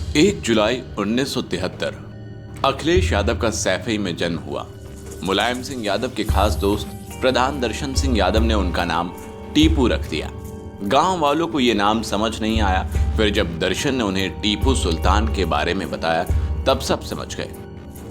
1 जुलाई 1973 अखिलेश यादव का सैफई में जन्म हुआ। मुलायम सिंह यादव के खास दोस्त प्रधान दर्शन सिंह यादव ने उनका नाम टीपू रख दिया। गांव वालों को यह नाम समझ नहीं आया। फिर जब दर्शन ने उन्हें टीपू सुल्तान के बारे में बताया तब सब समझ गए।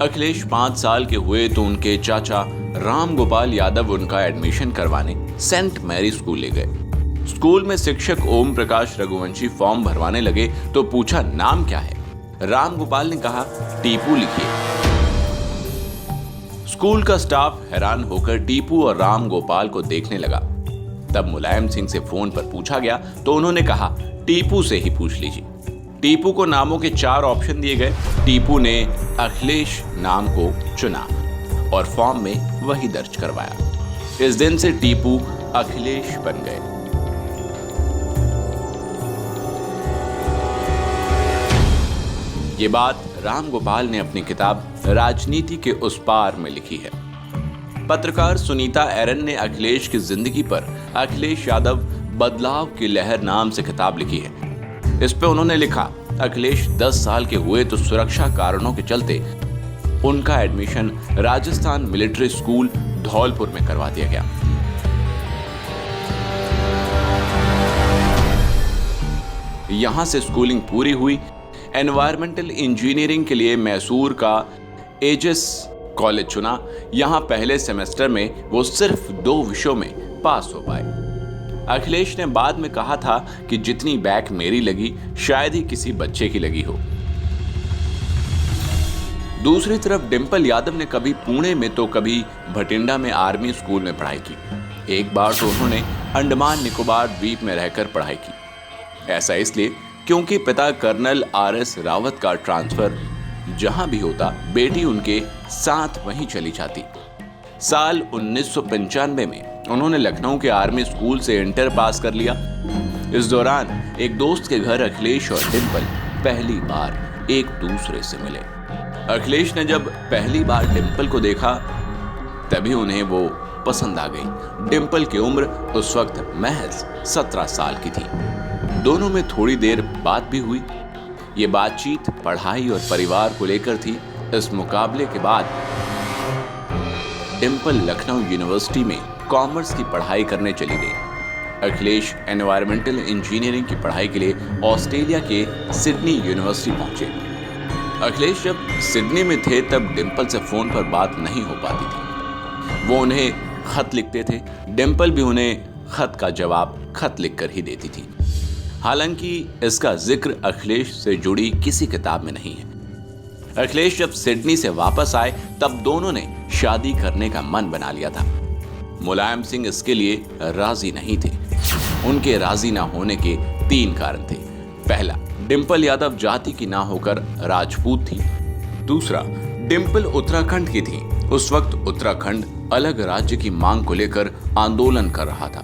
अखिलेश 5 साल के हुए तो उनके चाचा राम गोपाल यादव उनका एडमिशन करवाने सेंट मैरी स्कूल ले गए। स्कूल में शिक्षक ओम प्रकाश रघुवंशी फॉर्म भरवाने लगे तो पूछा नाम क्या है। राम गोपाल ने कहा टीपू लिखिए। स्कूल का स्टाफ हैरान होकर टीपू और राम गोपाल को देखने लगा। तब मुलायम सिंह से फोन पर पूछा गया तो उन्होंने कहा टीपू से ही पूछ लीजिए। टीपू को नामों के 4 ऑप्शन दिए गए। टीपू ने अखिलेश नाम को चुना और फॉर्म में वही दर्ज करवाया। इस दिन से टीपू अखिलेश बन गए। ये बात राम गोपाल ने अपनी किताब राजनीति के उस पार में लिखी है। पत्रकार सुनीता एरन ने अखिलेश की जिंदगी पर अखिलेश यादव बदलाव की लहर नाम से किताब लिखी है। इस पे उन्होंने लिखा, अखिलेश 10 साल के हुए तो सुरक्षा कारणों के चलते उनका admission Rajasthan military school Dholpur में करवा दिया गया। यहां से स्कूलिंग पूरी हुई। एनवायरमेंटल इंजीनियरिंग के लिए मैसूर का एजेस कॉलेज चुना। यहां पहले सेमेस्टर में वो सिर्फ 2 विषयों में पास हो पाए। अखिलेश ने बाद में कहा था कि जितनी बैक मेरी लगी शायद ही किसी बच्चे की लगी हो। दूसरी तरफ डिंपल यादव ने कभी पुणे में तो कभी भटिंडा में आर्मी स्कूल में पढ़ाई की। एक बार तो उन्होंने अंडमान निकोबार द्वीप में रहकर पढ़ाई की। ऐसा इसलिए क्योंकि पिता कर्नल RS रावत का ट्रांसफर जहां भी होता बेटी उनके साथ वहीं चली जाती। साल 1995 में उन्होंने लखनऊ के आर्मी स्कूल से इंटर पास कर लिया। इस दौरान एक दोस्त के घर अखिलेश और डिंपल पहली बार एक दूसरे से मिले। अखिलेश ने जब पहली बार डिंपल को देखा तभी उन्हें वो पसंद आ गई। डिंपल की उम्र उस वक्त महज 17 साल की थी। दोनों में थोड़ी देर बात भी हुई। ये बातचीत पढ़ाई और परिवार को लेकर थी। इस मुकाबले के बाद डिंपल लखनऊ यूनिवर्सिटी में कॉमर्स की पढ़ाई करने चली गई। अखिलेश एनवायरमेंटल इंजीनियरिंग की पढ़ाई के लिए ऑस्ट्रेलिया के सिडनी यूनिवर्सिटी पहुंचे। अखिलेश जब सिडनी में थे तब डिंपल से फोन पर बात नहीं हो पाती थी। वो उन्हें खत लिखते थे। डिंपल भी उन्हें खत का जवाब खत लिखकर ही देती थी। हालांकि इसका जिक्र अखिलेश से जुड़ी किसी किताब में नहीं है। अखिलेश जब सिडनी से वापस आए तब दोनों ने शादी करने का मन बना लिया था। मुलायम सिंह इसके लिए राजी नहीं थे। उनके राजी ना होने के 3 कारण थे। पहला, डिंपल यादव जाति की ना होकर राजपूत थी। दूसरा, डिंपल उत्तराखंड की थी। उस वक्त उत्तराखंड अलग राज्य की मांग को लेकर आंदोलन कर रहा था।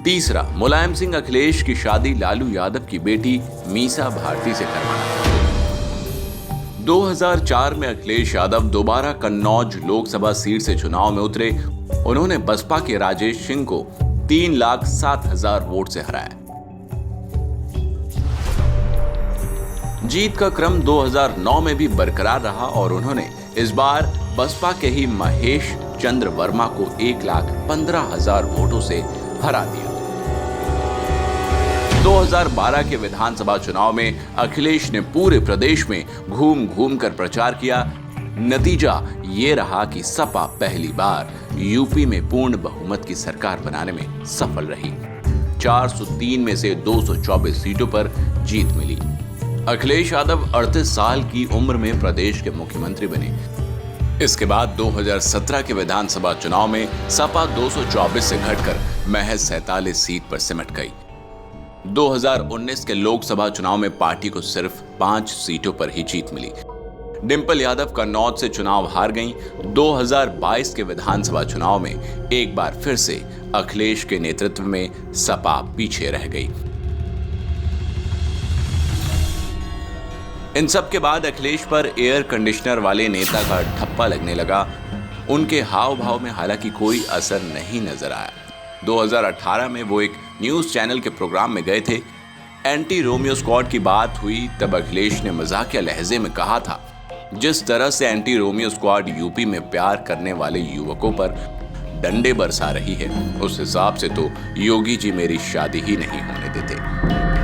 तीसरा, मुलायम सिंह अखिलेश की शादी लालू यादव की बेटी मीसा भारती से करवाना था। 2004 में अखिलेश यादव दोबारा कन्नौज लोकसभा सीट से चुनाव में उतरे। उन्होंने बसपा के राजेश सिंह को 3,07,000 वोट से हराया। जीत का क्रम 2009 में भी बरकरार रहा और उन्होंने इस बार बसपा के ही महेश चंद्र वर्मा को 1,15,000 वोटों से हरा दिया। 2012 के विधानसभा चुनाव में अखिलेश ने पूरे प्रदेश में घूम घूम कर प्रचार किया। नतीजा ये रहा कि सपा पहली बार यूपी में पूर्ण बहुमत की सरकार बनाने में सफल रही। 403 में से 224 सीटों पर जीत मिली। अखिलेश यादव 38 साल की उम्र में प्रदेश के मुख्यमंत्री बने। इसके बाद 2017 के विधानसभा चुनाव में सपा 224 से घटकर महज 47 सीट पर सिमट गई। 2019 के लोकसभा चुनाव में पार्टी को सिर्फ 5 सीटों पर ही जीत मिली। डिंपल यादव कन्नौज से चुनाव हार गईं। 2022 के विधानसभा चुनाव में एक बार फिर से अखिलेश के नेतृत्व में सपा पीछे रह गई। इन सब के बाद अखिलेश पर एयर कंडीशनर वाले नेता का ठप्पा लगने लगा। उनके हाव भाव में हालांकि कोई असर नहीं नजर आया। 2018 में वो एक न्यूज चैनल के प्रोग्राम में गए थे। एंटी रोमियो स्क्वाड की बात हुई तब अखिलेश ने मजाकिया लहजे में कहा था, जिस तरह से एंटी रोमियो स्क्वाड यूपी में प्यार करने वाले युवकों पर डंडे बरसा रही है, उस हिसाब से तो योगी जी मेरी शादी ही नहीं होने देते।